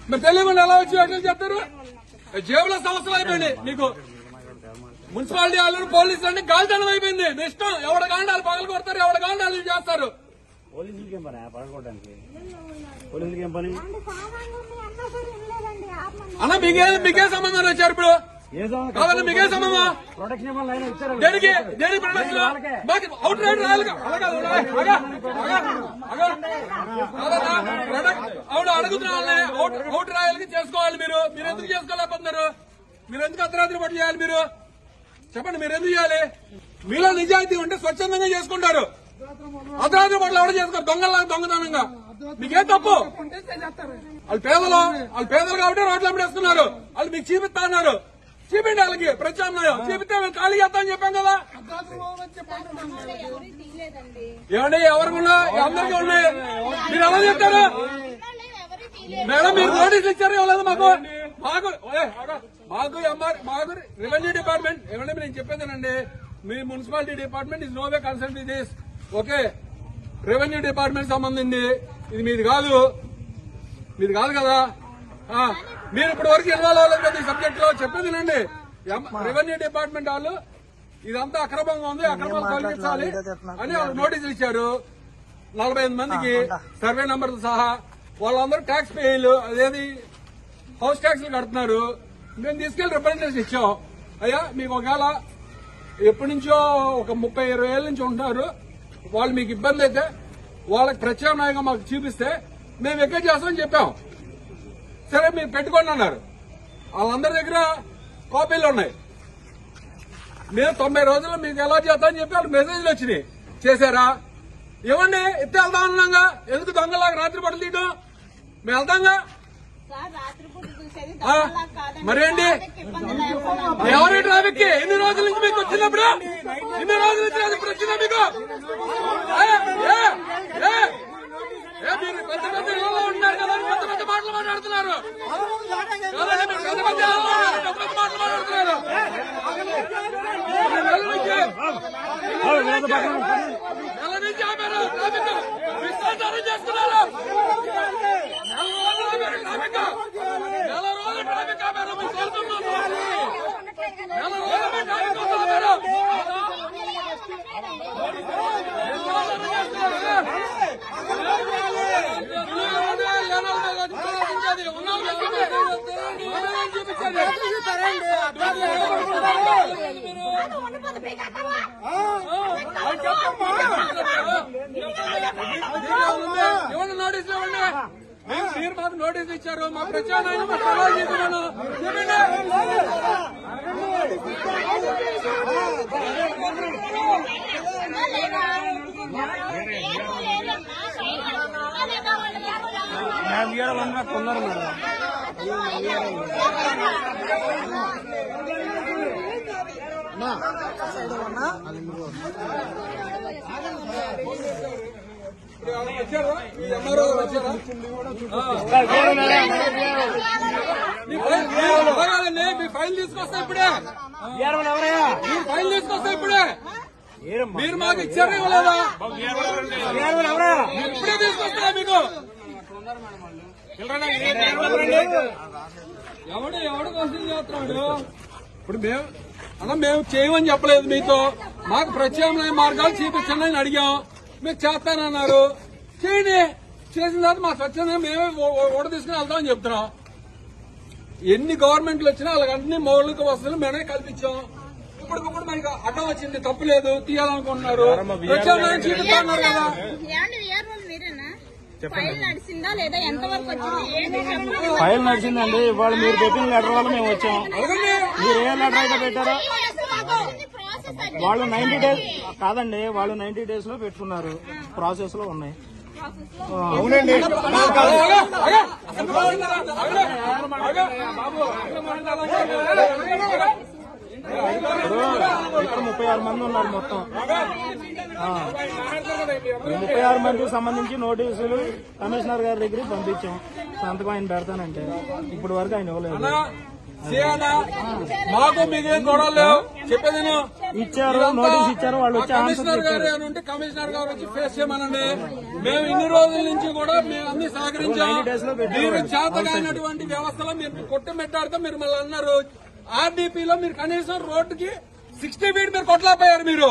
మరి తెలియకుండా ఎలా వచ్చి ఎట్లా చెప్తారు? జేబులో సంవత్సరాలు అయిపోయింది మీకు. మున్సిపాలిటీ వాళ్ళు పోలీసులు అంటే గాలితనం అయిపోయింది. మీ ఇష్టం, ఎవడ గాండాలు పగలు కొడతారు, ఎవడ గాండాలు చేస్తారు. పోలీసులకి ఏం పని పగలగొట్టడానికి? పోలీసులకి ఏం పని అన్న? మీకే సంబంధం వచ్చారు ఇప్పుడు? కావాలి మీకే సంబంధం? ప్రొటెక్షన్ దేనికి ప్రొటెక్షన్? అవుట్ రైడ్ రాయాలి. అవును అడుగుతున్న వాళ్ళని అవుట్ రాయాలకి చేసుకోవాలి. మీరు ఎందుకు చేసుకోలేకపోతున్నారు? మీరు ఎందుకు అర్ధరాత్రి పట్టు చేయాలి? మీరు చెప్పండి, మీరు ఎందుకు చేయాలి? మీలో నిజాయితీ ఉంటే స్వచ్ఛందంగా చేసుకుంటారు. అర్ధరాత్రి పట్ల ఎవరు చేసుకోరు దొంగలా దొంగతనంగా. మీకేం తప్పు? వాళ్ళు పేదలు కాబట్టి రోడ్లు అమ్మేస్తున్నారు. వాళ్ళు మీకు చూపిస్తా అన్నారు. చూపిండి వాళ్ళకి ప్రత్యామ్నాయం. చూపిస్తే మేము ఖాళీ చేస్తామని చెప్పాం కదా. ఏమండి ఎవరికి ఉన్నా? అందరికీ ఉన్నాయి. మీరు ఎలా చెప్తారు మేడం? మీరు నోటీసులు ఇచ్చారు ఇవ్వలేదు మాకు. మాకు రెవెన్యూ డిపార్ట్మెంట్ ఏమంటే నేను చెప్పేదేనండి. మీ municipality department is no way concern with this. Okay, revenue department సంబంధించింది ఇది. మీది కాదు కదా. మీరు ఇప్పటి వరకు ఇన్వాల్వ్ అవ్వలేదు కదా ఈ సబ్జెక్ట్ లో. చెప్పేదినండి, రెవెన్యూ డిపార్ట్మెంట్ వాళ్ళు ఇదంతా అక్రమంగా ఉంది, అక్రమం తొలగించాలి అని వాళ్ళు నోటీసులు ఇచ్చారు. 45 మందికి సర్వే నంబర్లు సహా. వాళ్ళందరూ ట్యాక్స్ పేయలు, అదేది హౌస్ ట్యాక్స్లు కడుతున్నారు. మేము తీసుకెళ్లి రిప్రజెంటేషన్ ఇచ్చాం. అయ్యా మీకు ఒకవేళ ఎప్పటి నుంచో ఒక 30-20 ఏళ్ల నుంచి ఉంటున్నారు, వాళ్ళు మీకు ఇబ్బంది అయితే వాళ్ళకి ప్రత్యామ్నాయంగా మాకు చూపిస్తే మేము ఎక్కడ చేస్తామని చెప్పాం. సరే మీరు పెట్టుకోండి అన్నారు. వాళ్ళందరి దగ్గర కాపీలు ఉన్నాయి. మేము 90 రోజుల్లో మీకు ఎలా చేస్తామని చెప్పి వాళ్ళు మెసేజ్లు వచ్చినాయి. చేశారా? ఇవ్వండి, ఎత్తే వెళ్దాం అన్నాగా. ఎందుకు దొంగలాగా రాత్రి పట్టలు తీయడం? మేము వెళ్తాంగా. మరేంటి ఎవరి ట్రాఫిక్ కి ఎన్ని రోజుల నుంచి మీకు వచ్చినప్పుడు? ఇన్ని రోజుల నుంచి ఇప్పుడు వచ్చినా మీకు? మీరు పెద్ద పెద్ద ఇళ్లలో ఉంటారు కదా, పెద్ద పెద్ద మాటలు మాట్లాడుతున్నారు. పెద్ద పెద్ద మాటలు మాట్లాడుతున్నారు. నెల నుంచి ఆపారు ట్రాఫిక్. విశ్వాసాలు చేస్తున్నారు. నెల రోజులు ట్రాఫిక్ ఆపారు. మీకు తెలుసుకున్నాను. నెల రోజులు మీ ట్రాఫిక్ ఆపారు. ఇవ్వండి నోటీసులు ఇవ్వండి. మీరు మాకు నోటీసులు ఇచ్చారు. మా ప్రత్యామ్నాయం సలహా చేస్తున్నాను. కొన్నారు మేడం. వచ్చారా? ఈ ఎంఆర్ఓ వచ్చారా? మీ ఫైల్ తీసుకొస్తా ఇప్పుడే. మీరు ఫైల్ తీసుకొస్తా ఇప్పుడే. మీరు మాకు ఇచ్చారా ఇవ్వలేదా? ఇప్పుడే తీసుకొస్తా మీకు. ఎవడు కోసం చేస్తున్నాడు? ఇప్పుడు మేము చేయమని చెప్పలేదు మీతో. మాకు ప్రత్యామ్నాయ మార్గాలు చూపించండి అని అడిగాం. మీరు చేస్తానన్నారు. చేయండి. చేసిన తర్వాత మా స్వచ్ఛంగా మేమే ఓడ తీసుకుని వెళ్తామని చెప్తున్నాం. ఎన్ని గవర్నమెంట్లు వచ్చినా వాళ్ళకంటే మౌలిక వసతులు మేమే కల్పించాం. ఇప్పుడు మనకి అడ్డం వచ్చింది, తప్పులేదు, తీయాలనుకుంటున్నారు. ప్రత్యామ్నాయం చూపిస్తా అన్నారు కదా. ఫైల్ నడిచిందండి. ఇవాళ మీరు పెట్టిన లెటర్ వల్ల మేము వచ్చాం. మీరు ఏ లెటర్ అయితే పెట్టారో వాళ్ళు 90 డేస్ కాదండి, వాళ్ళు 90 డేస్ లో పెట్టుకున్నారు. ప్రాసెస్ లో ఉన్నాయి. అవునండి. ఇక్కడ 36 మంది ఉన్నారు మొత్తం. 36 మందికి సంబంధించి నోటీసులు కమిషనర్ గారి దగ్గరికి పంపించాం. సంతకం ఆయన పెడతానంటే ఇప్పుడు వరకు ఆయన ఇవ్వలేదు. చేయాలా? మాకు మీకేం గొడవలు లేవు, చెప్పేది ఇచ్చారు, నోటీస్ ఇచ్చారు, వాళ్ళు వచ్చి కమిషనర్ గారు ఏమంటే కమిషనర్ గారు వచ్చి ఫేస్ చేయమనండి. మేము ఇన్ని రోజుల నుంచి కూడా మేము అన్ని సహకరించాం. మీరు చేతగానటువంటి వ్యవస్థలో మీరు కొట్టుమెట్టాడితే మీరు మళ్ళీ అన్నారు ఆర్డీపీలో మీరు కనీసం రోడ్డుకి 60 ఫీట్ మీరు కొట్టలేకపోయారు. మీరు